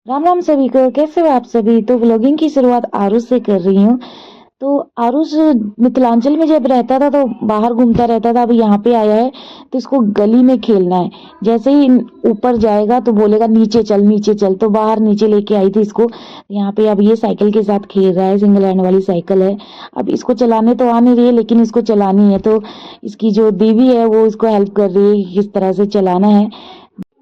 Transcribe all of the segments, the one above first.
राम राम सभी को। कैसे हो आप सभी। तो व्लॉगिंग की शुरुआत आरुष से कर रही हूँ। तो आरुष मिथिलांचल में जब रहता था तो बाहर घूमता रहता था। अब यहाँ पे आया है तो इसको गली में खेलना है। जैसे ही ऊपर जाएगा तो बोलेगा नीचे चल नीचे चल, तो बाहर नीचे लेके आई थी इसको। यहाँ पे अब ये साइकिल के साथ खेल रहा है, सिंगल हैंड वाली साइकिल है। अब इसको चलाने तो आ नहीं रही है, लेकिन इसको चलानी है तो इसकी जो दीदी है वो इसको हेल्प कर रही है कि किस तरह से चलाना है।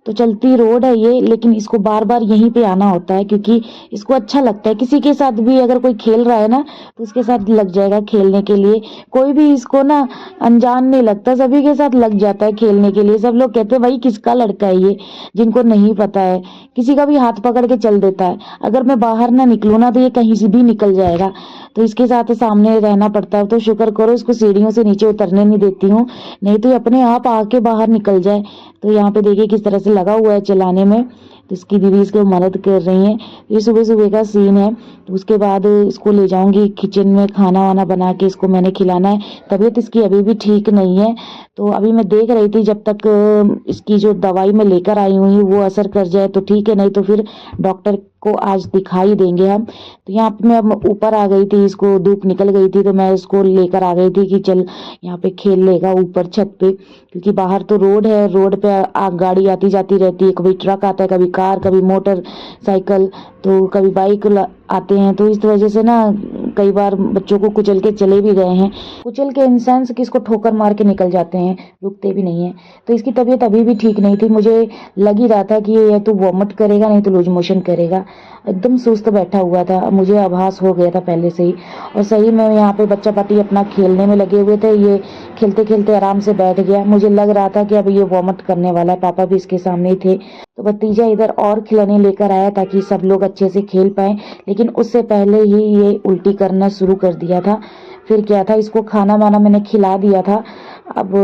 तो चलती रोड है ये, लेकिन इसको बार बार यहीं पे आना होता है क्योंकि इसको अच्छा लगता है। किसी के साथ भी अगर कोई खेल रहा है ना तो उसके साथ लग जाएगा खेलने के लिए। कोई भी इसको ना अनजान नहीं लगता, सभी के साथ लग जाता है खेलने के लिए। सब लोग कहते हैं भाई किसका लड़का है ये, जिनको नहीं पता है। किसी का भी हाथ पकड़ के चल देता है। अगर मैं बाहर ना निकलूँ ना तो ये कहीं से भी निकल जाएगा। तो इसके साथ सामने रहना पड़ता है। तो शुक्र करो इसको सीढ़ियों से नीचे उतरने नहीं देती हूँ, नहीं तो ये अपने आप आके बाहर निकल जाए। तो यहाँ पे देखिए किस तरह से लगा हुआ है चलाने में। तो इसकी दीदी इसको मदद कर रही है। ये सुबह सुबह का सीन है। तो उसके बाद इसको ले जाऊंगी किचन में, खाना वाना बना के इसको मैंने खिलाना है। तबीयत इसकी अभी भी ठीक नहीं है। तो अभी मैं देख रही थी जब तक इसकी जो दवाई मैं लेकर आई हुई वो असर कर जाए तो ठीक है, नहीं तो फिर डॉक्टर को आज दिखाई देंगे हम। तो यहाँ पे मैं ऊपर आ गई थी, इसको धूप निकल गई थी तो मैं इसको लेकर आ गई थी कि चल यहाँ पे खेल लेगा ऊपर छत पे, क्योंकि बाहर तो रोड है। रोड पे गाड़ी आती जाती रहती है, कभी ट्रक आता है, कभी कार, कभी मोटर साइकिल, तो कभी बाइक आते हैं। तो इस वजह से ना कई बार बच्चों को कुचल के चले भी गए हैं। कुचल के इन सेंस कि इसको ठोकर मार के निकल जाते हैं, रुकते भी नहीं है। तो इसकी तबीयत अभी भी ठीक नहीं थी। मुझे लग ही रहा था कि ये तो वॉमिट करेगा नहीं तो लूज मोशन करेगा। एकदम सुस्त बैठा हुआ था, मुझे आभास हो गया था पहले से ही। और सही में यहाँ पे बच्चा पार्टी अपना खेलने में लगे हुए थे। ये खेलते खेलते आराम से बैठ गया। मुझे लग रहा था कि अब ये वॉमिट करने वाला है। पापा भी इसके सामने ही थे। तो भतीजा इधर और खिलौने लेकर आया ताकि सब लोग अच्छे से खेल पाए, लेकिन उससे पहले ही ये उल्टी करना शुरू कर दिया था। फिर क्या था, इसको खाना वाना मैंने खिला दिया था, अब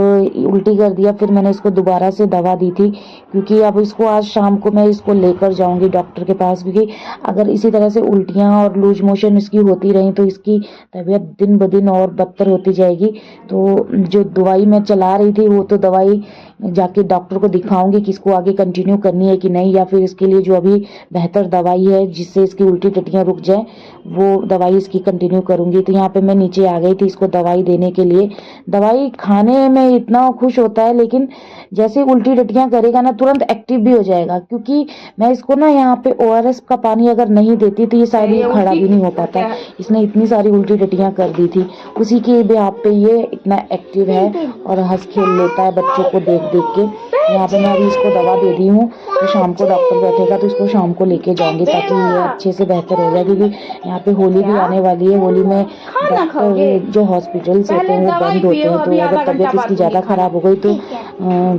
उल्टी कर दिया। फिर मैंने इसको दोबारा से दवा दी थी, क्योंकि अब इसको आज शाम को मैं इसको लेकर जाऊंगी डॉक्टर के पास। क्योंकि अगर इसी तरह से उल्टियां और लूज मोशन इसकी होती रही तो इसकी तबीयत दिन ब दिन और बदतर होती जाएगी। तो जो दवाई मैं चला रही थी वो तो दवाई जाके डॉक्टर को दिखाऊंगी कि इसको आगे कंटिन्यू करनी है कि नहीं, या फिर इसके लिए जो अभी बेहतर दवाई है जिससे इसकी उल्टी टट्टियाँ रुक जाए वो दवाई इसकी कंटिन्यू करूंगी। तो यहाँ पे मैं नीचे आ गई थी इसको दवाई देने के लिए। दवाई खाने में इतना खुश होता है, लेकिन जैसे उल्टी टट्टियाँ करेगा ना तुरंत एक्टिव भी हो जाएगा। क्योंकि मैं इसको ना यहाँ पे ORS का पानी अगर नहीं देती तो ये शायद ये खड़ा भी नहीं हो पाता। इसने इतनी सारी उल्टी टट्टियाँ कर दी थी, उसी के बेहाव पे ये इतना एक्टिव है और हंस खेल लेता है बच्चों को देख देख के। यहाँ पे मैं अभी इसको दवा दे दी हूँ। तो शाम को डॉक्टर बैठेगा तो इसको शाम को लेके जाएंगे ताकि ये अच्छे से बेहतर हो जाए। क्योंकि यहाँ पे होली भी आने वाली है। होली में डॉक्टर जो हॉस्पिटल्स होते हैं वो बंद होते हैं, तो अगर तबीयत इसकी ज़्यादा ख़राब हो गई तो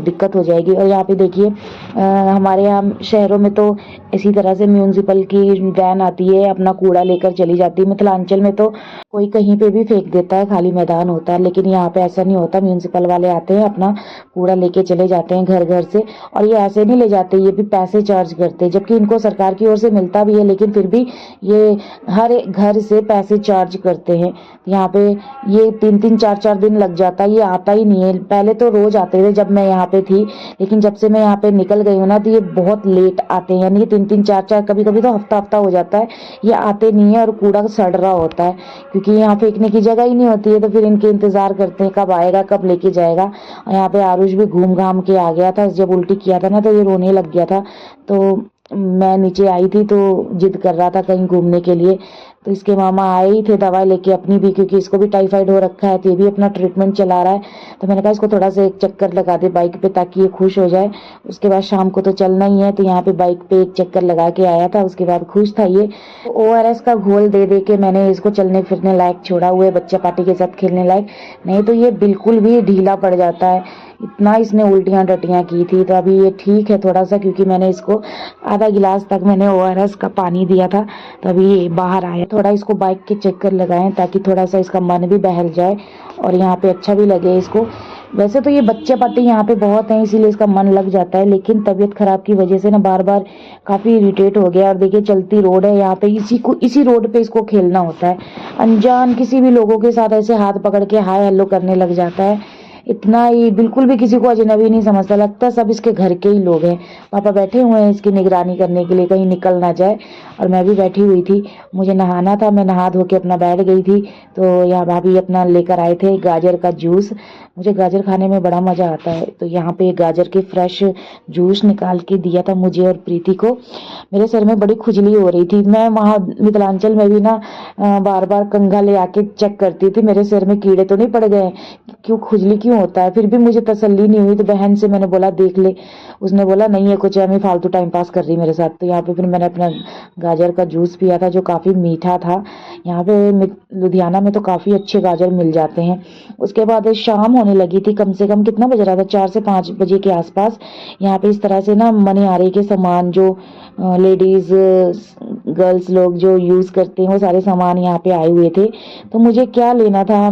दिक्कत हो जाएगी। और यहाँ पे देखिए हमारे यहाँ शहरों में तो इसी तरह से म्यूनसिपल की वैन आती है, अपना कूड़ा लेकर चली जाती है। मिथिलांचल में तो कोई कहीं पे भी फेंक देता है, खाली मैदान होता है, लेकिन यहाँ पे ऐसा नहीं होता। म्यूनसिपल वाले आते हैं, अपना कूड़ा लेके चले जाते हैं घर घर से। और ये ऐसे नहीं ले जाते, ये भी पैसे चार्ज करते हैं, जबकि इनको सरकार की ओर से मिलता भी है, लेकिन फिर भी ये हर एक घर से पैसे चार्ज करते हैं। यहाँ पे ये 3-3 4-4 दिन लग जाता है, ये आता ही नहीं है। पहले तो रोज आते थे जब मैं यहाँ पे थी, लेकिन जब से मैं यहाँ पे निकल गई हूँ ना तो ये बहुत लेट आते हैं। यानी 3-3 4-4, कभी कभी तो हफ्ता हफ्ता हो जाता है ये आते नहीं है। और कूड़ा सड़ रहा होता है, क्योंकि यहाँ फेंकने की जगह ही नहीं होती है। तो फिर इनके इंतजार करते हैं कब आएगा, कब लेके जाएगा। और यहाँ पे आरुष भी घूम घाम के आ गया था। जब उल्टी किया था ना तो ये रोने लग गया था। तो मैं नीचे आई थी तो जिद कर रहा था कहीं घूमने के लिए। तो इसके मामा आए ही थे दवाई लेके अपनी भी, क्योंकि इसको भी टाइफाइड हो रखा है तो ये भी अपना ट्रीटमेंट चला रहा है। तो मैंने कहा इसको थोड़ा सा एक चक्कर लगा दे बाइक पे ताकि ये खुश हो जाए। उसके बाद शाम को तो चलना ही है, तो यहाँ पे बाइक पे एक चक्कर लगा के आया था। उसके बाद खुश था ये। तो ORS का घोल दे दे के मैंने इसको चलने फिरने लायक छोड़ा हुआ है, बच्चा पार्टी के साथ खेलने लायक। नहीं तो ये बिल्कुल भी ढीला पड़ जाता है, इतना इसने उल्टियाँ टट्टियाँ की थी। तो अभी ये ठीक है थोड़ा सा, क्योंकि मैंने इसको आधा गिलास तक मैंने ORS का पानी दिया था। तो अभी ये बाहर आया, थोड़ा इसको बाइक के चक्कर लगाएं ताकि थोड़ा सा इसका मन भी बहल जाए और यहाँ पे अच्छा भी लगे इसको। वैसे तो ये बच्चे पार्टी यहाँ पे बहुत हैं, इसीलिए इसका मन लग जाता है, लेकिन तबीयत खराब की वजह से ना बार बार काफी इरिटेट हो गया। और देखिए चलती रोड है, यहाँ पे इसी रोड पे इसको खेलना होता है। अनजान किसी भी लोगों के साथ ऐसे हाथ पकड़ के हाय हेलो करने लग जाता है। इतना ही बिल्कुल भी किसी को अजनबी नहीं समझता, लगता सब इसके घर के ही लोग हैं। पापा बैठे हुए हैं इसकी निगरानी करने के लिए, कहीं निकल ना जाए। और मैं भी बैठी हुई थी, मुझे नहाना था, मैं नहा धो के अपना बैठ गई थी। तो यहाँ भाभी अपना लेकर आए थे गाजर का जूस। मुझे गाजर खाने में बड़ा मजा आता है, तो यहाँ पे गाजर के फ्रेश जूस निकाल के दिया था मुझे और प्रीति को। मेरे सिर में बड़ी खुजली हो रही थी, मैं वहाँ मिथिलांचल में भी ना बार बार कंघा ले आके चेक करती थी मेरे सिर में कीड़े तो नहीं पड़ गए, क्यों खुजली क्यों होता है। फिर भी मुझे तसल्ली नहीं हुई, तो बहन से मैंने बोला देख ले। उसने बोला नहीं है कुछ, हमें फालतू टाइम पास कर रही मेरे साथ। तो यहाँ पे फिर मैंने अपना गाजर का जूस पिया था जो काफ़ी मीठा था। यहाँ पे लुधियाना में तो काफ़ी अच्छे गाजर मिल जाते हैं। उसके बाद शाम होने लगी थी, कम से कम कितना बज रहा था, 4 से 5 बजे के आसपास। यहाँ पे इस तरह से ना मनिहारी के सामान जो लेडीज गर्ल्स लोग जो यूज करते हैं वो सारे सामान यहाँ पे आए हुए थे। तो मुझे क्या लेना था,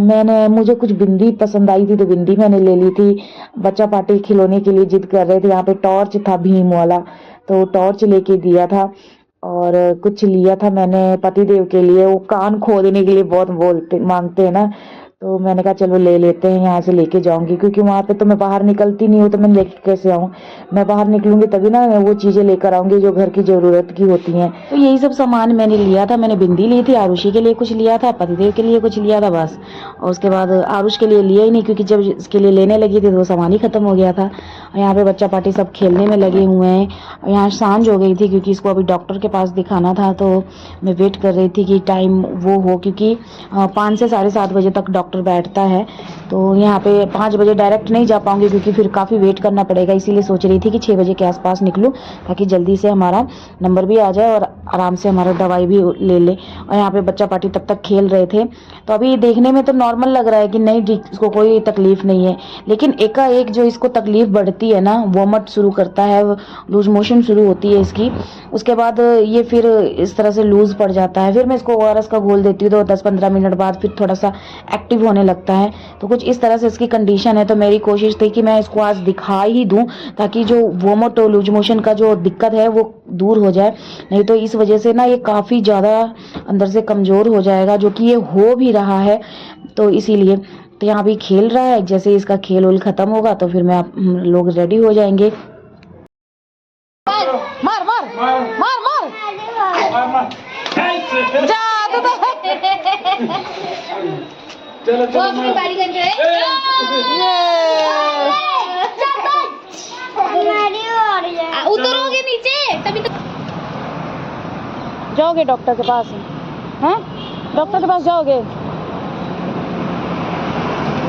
मुझे कुछ बिंदी पसंद आई थी तो बिंदी मैंने ले ली थी। बच्चा पार्टी खिलौने के लिए जिद कर रहे थे, यहाँ पे टॉर्च था भीम वाला, तो टॉर्च लेके दिया था। और कुछ लिया था मैंने पतिदेव के लिए, वो कान खोदने के लिए बहुत बोलते मांगते हैं ना, तो मैंने कहा चलो ले लेते हैं, यहाँ से लेके जाऊंगी, क्योंकि वहां पे तो मैं बाहर निकलती नहीं हूँ, तो मैं लेके कैसे आऊँ। मैं बाहर निकलूंगी तभी ना वो चीजें लेकर आऊंगी जो घर की जरूरत की होती हैं। तो यही सब सामान मैंने लिया था। मैंने बिंदी ली थी, आरुषि के लिए कुछ लिया था, पतिदेव के लिए कुछ लिया था बस। और उसके बाद आरुष के लिए लिया ही नहीं, क्योंकि जब इसके लिए लेने लगी थी तो वो सामान ही खत्म हो गया था। और यहाँ पे बच्चा पार्टी सब खेलने में लगे हुए हैं। और यहाँ सांझ हो गई थी, क्योंकि इसको अभी डॉक्टर के पास दिखाना था, तो मैं वेट कर रही थी कि टाइम वो हो, क्योंकि 5 से 7:30 बजे तक डॉक्टर बैठता है। तो यहाँ पे 5 बजे डायरेक्ट नहीं जा पाऊंगी, क्योंकि फिर काफ़ी वेट करना पड़ेगा। इसीलिए सोच रही थी कि 6 बजे के आसपास निकलूँ, ताकि जल्दी से हमारा नंबर भी आ जाए और आराम से हमारा दवाई भी ले ले। और यहाँ पे बच्चा पार्टी तब तक खेल रहे थे। तो अभी देखने में तो नॉर्मल लग रहा है कि नहीं, इसको कोई तकलीफ नहीं है, लेकिन एकाएक जो इसको तकलीफ बढ़ती है ना, वॉमिट शुरू करता है, लूज मोशन शुरू होती है इसकी। उसके बाद ये फिर इस तरह से लूज पड़ जाता है। फिर मैं इसको ORS का घोल देती हूँ, तो 10-15 मिनट बाद फिर थोड़ा सा एक्टिव होने लगता है। तो कुछ इस तरह से इसकी कंडीशन है। तो मेरी कोशिश थी कि मैं इसको आज दिखा ही दूं, ताकि जो वोमिट और लूज मोशन का जो दिक्कत है वो दूर हो जाए। नहीं तो इस वजह से ना ये काफ़ी ज़्यादा अंदर से कमज़ोर हो जाएगा, जो कि ये हो भी रहा है। तो इसीलिए तो यहाँ भी खेल रहा है, जैसे इसका खेल उल खत्म होगा तो फिर हम लोग रेडी हो जाएंगे। मार मार मार मार जा तो चलो चलो अपनी बारी कर रहे उतरोगे नीचे तभी तो जाओगे डॉक्टर के पास? हैं, डॉक्टर के पास जाओगे?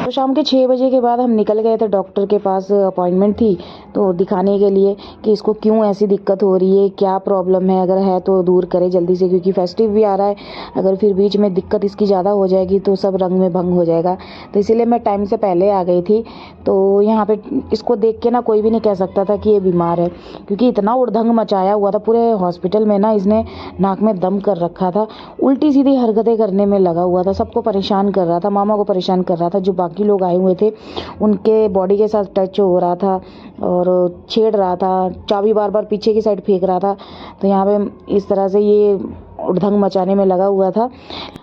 तो शाम के 6 बजे के बाद हम निकल गए थे डॉक्टर के पास, अपॉइंटमेंट थी तो दिखाने के लिए कि इसको क्यों ऐसी दिक्कत हो रही है, क्या प्रॉब्लम है, अगर है तो दूर करे जल्दी से, क्योंकि फेस्टिव भी आ रहा है। अगर फिर बीच में दिक्कत इसकी ज़्यादा हो जाएगी तो सब रंग में भंग हो जाएगा। तो इसीलिए मैं टाइम से पहले आ गई थी। तो यहाँ पे इसको देख के ना कोई भी नहीं कह सकता था कि ये बीमार है, क्योंकि इतना उड़दंग मचाया हुआ था पूरे हॉस्पिटल में ना, इसने नाक में दम कर रखा था, उल्टी सीधी हरकतें करने में लगा हुआ था, सबको परेशान कर रहा था, मामा को परेशान कर रहा था, जो बाकी लोग आए हुए थे उनके बॉडी के साथ टच हो रहा था और छेड़ रहा था, चाबी बार बार पीछे की साइड फेंक रहा था। तो यहाँ पे इस तरह से ये उड़दंग मचाने में लगा हुआ था।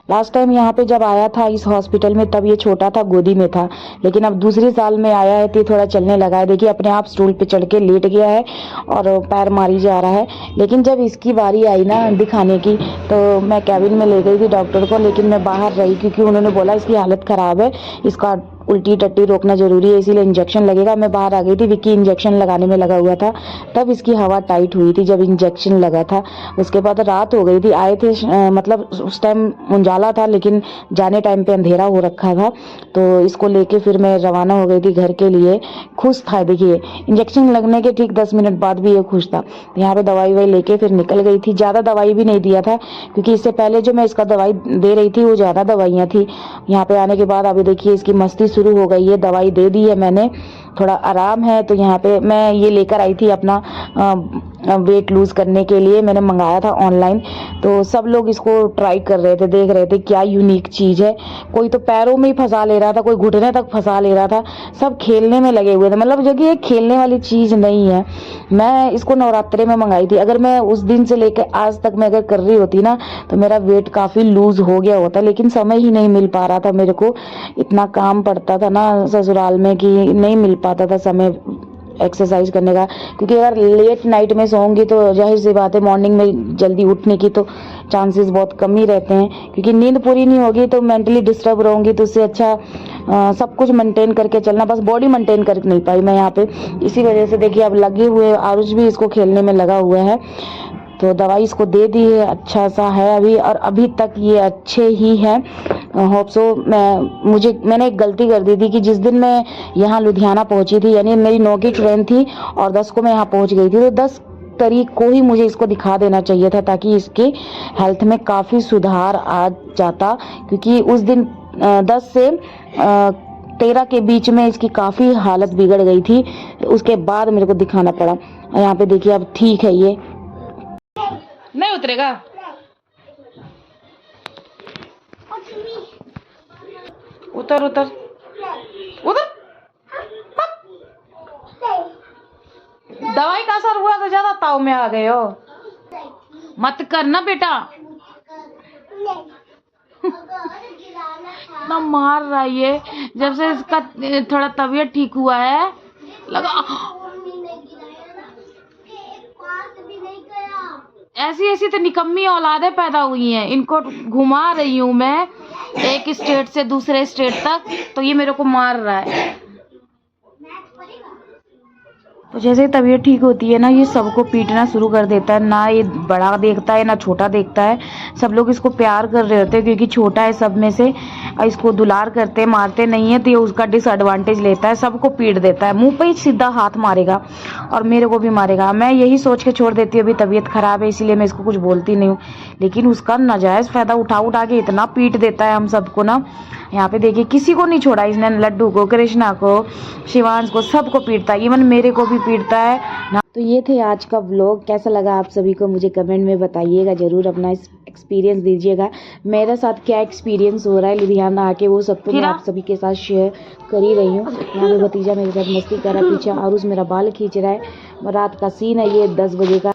लास्ट टाइम यहाँ पे जब आया था इस हॉस्पिटल में तब ये छोटा था, गोदी में था, लेकिन अब दूसरी साल में आया है तो थोड़ा चलने लगा है। देखिए अपने आप स्टूल पे चढ़ के लेट गया है और पैर मारी जा रहा है। लेकिन जब इसकी बारी आई ना दिखाने की, तो मैं कैबिन में ले गई थी डॉक्टर को, लेकिन मैं बाहर रही, क्योंकि उन्होंने बोला इसकी हालत ख़राब है, इसका उल्टी टट्टी रोकना जरूरी है, इसीलिए इंजेक्शन लगेगा। मैं बाहर आ गई थी, विक्की इंजेक्शन लगाने में लगा हुआ था, तब इसकी हवा टाइट हुई थी जब इंजेक्शन लगा था। उसके बाद रात हो गई थी, आए थे मतलब उस टाइम उजाला था, लेकिन जाने टाइम पे अंधेरा हो रखा था। तो इसको लेके फिर मैं रवाना हो गई थी घर के लिए। खुश था, देखिए इंजेक्शन लगने के ठीक 10 मिनट बाद भी ये खुश था। यहाँ पे दवाई वही लेके फिर निकल गई थी। ज़्यादा दवाई भी नहीं दिया था, क्योंकि इससे पहले जो मैं इसका दवाई दे रही थी वो ज़्यादा दवाइयाँ थी। यहाँ पे आने के बाद अभी देखिए इसकी मस्ती शुरू हो गई है। दवाई दे दी है मैंने, थोड़ा आराम है। तो यहाँ पे मैं ये लेकर आई थी अपना वेट लूज़ करने के लिए, मैंने मंगाया था ऑनलाइन। तो सब लोग इसको ट्राई कर रहे थे, देख रहे थे क्या यूनिक चीज़ है। कोई तो पैरों में ही फंसा ले रहा था, कोई घुटने तक फंसा ले रहा था, सब खेलने में लगे हुए थे। मतलब जो कि ये खेलने वाली चीज़ नहीं है। मैं इसको नवरात्रे में मंगाई थी। अगर मैं उस दिन से लेकर आज तक मैं अगर कर रही होती ना तो मेरा वेट काफ़ी लूज़ हो गया होता, लेकिन समय ही नहीं मिल पा रहा था मेरे को। इतना काम पड़ता था ना ससुराल में कि नहीं मिल पाता था समय एक्सरसाइज करने का। क्योंकि अगर लेट नाइट में सोऊंगी तो जाहिर सी बात है मॉर्निंग में जल्दी उठने की तो चांसेस बहुत कम ही रहते हैं। क्योंकि नींद पूरी नहीं होगी तो मेंटली डिस्टर्ब रहूंगी, तो उससे अच्छा सब कुछ मेंटेन करके चलना। बस बॉडी मेंटेन कर नहीं पाई मैं यहाँ पे, इसी वजह से देखिए अब लगे हुए आरुष भी इसको खेलने में लगा हुआ है। तो दवाई इसको दे दी है, अच्छा सा है अभी, और अभी तक ये अच्छे ही है। Hope so. मैंने एक गलती कर दी थी कि जिस दिन मैं यहाँ लुधियाना पहुंची थी, यानी मेरी 9 की ट्रेन थी और 10 को मैं यहाँ पहुंच गई थी, तो 10 तारीख को ही मुझे इसको दिखा देना चाहिए था ताकि इसके हेल्थ में काफ़ी सुधार आ जाता। क्योंकि उस दिन 10 से 13 के बीच में इसकी काफ़ी हालत बिगड़ गई थी, उसके बाद मेरे को दिखाना पड़ा। यहाँ पे देखिए अब ठीक है, ये नहीं उतरेगा। उतर उतर उतर। दवाई का असर हुआ तो ज्यादा ताव में आ गए हो। मत करना बेटा। ना मार रहा है ये, जब से इसका थोड़ा तबीयत ठीक हुआ है लगा। ऐसी ऐसी तो निकम्मी औलादें पैदा हुई हैं, इनको घुमा रही हूँ मैं एक स्टेट से दूसरे स्टेट तक, तो ये मेरे को मार रहा है। तो जैसे ही तबीयत ठीक होती है ना, ये सबको पीटना शुरू कर देता है। ना ये बड़ा देखता है ना छोटा देखता है, सब लोग इसको प्यार कर रहे होते हैं क्योंकि छोटा है सब में से। इसको दुलार करते मारते नहीं है, तो ये उसका डिसएडवांटेज लेता है, सबको पीट देता है। मुंह पे ही सीधा हाथ मारेगा और मेरे को भी मारेगा। मैं यही सोच के छोड़ देती हूँ अभी तबीयत खराब है इसलिए मैं इसको कुछ बोलती नहीं हूँ, लेकिन उसका नाजायज़ फ़ायदा उठा उठा के इतना पीट देता है हम सबको ना। यहाँ पे देखिए किसी को नहीं छोड़ा इसने, लड्डू को, कृष्णा को, शिवांश को, सबको पीटता है, इवन मेरे को भी पीटता है ना। तो ये थे आज का व्लॉग, कैसा लगा आप सभी को मुझे कमेंट में बताइएगा, ज़रूर अपना एक्सपीरियंस दीजिएगा। मेरे साथ क्या एक्सपीरियंस हो रहा है लुधियाना आके, वो सब तो मैं आप सभी के साथ शेयर कर ही रही हूँ। यहाँ पे भतीजा मेरे साथ मस्ती कर रहा है, पीछे आरुष मेरा बाल खींच रहा है। रात का सीन है ये, 10 बजे का।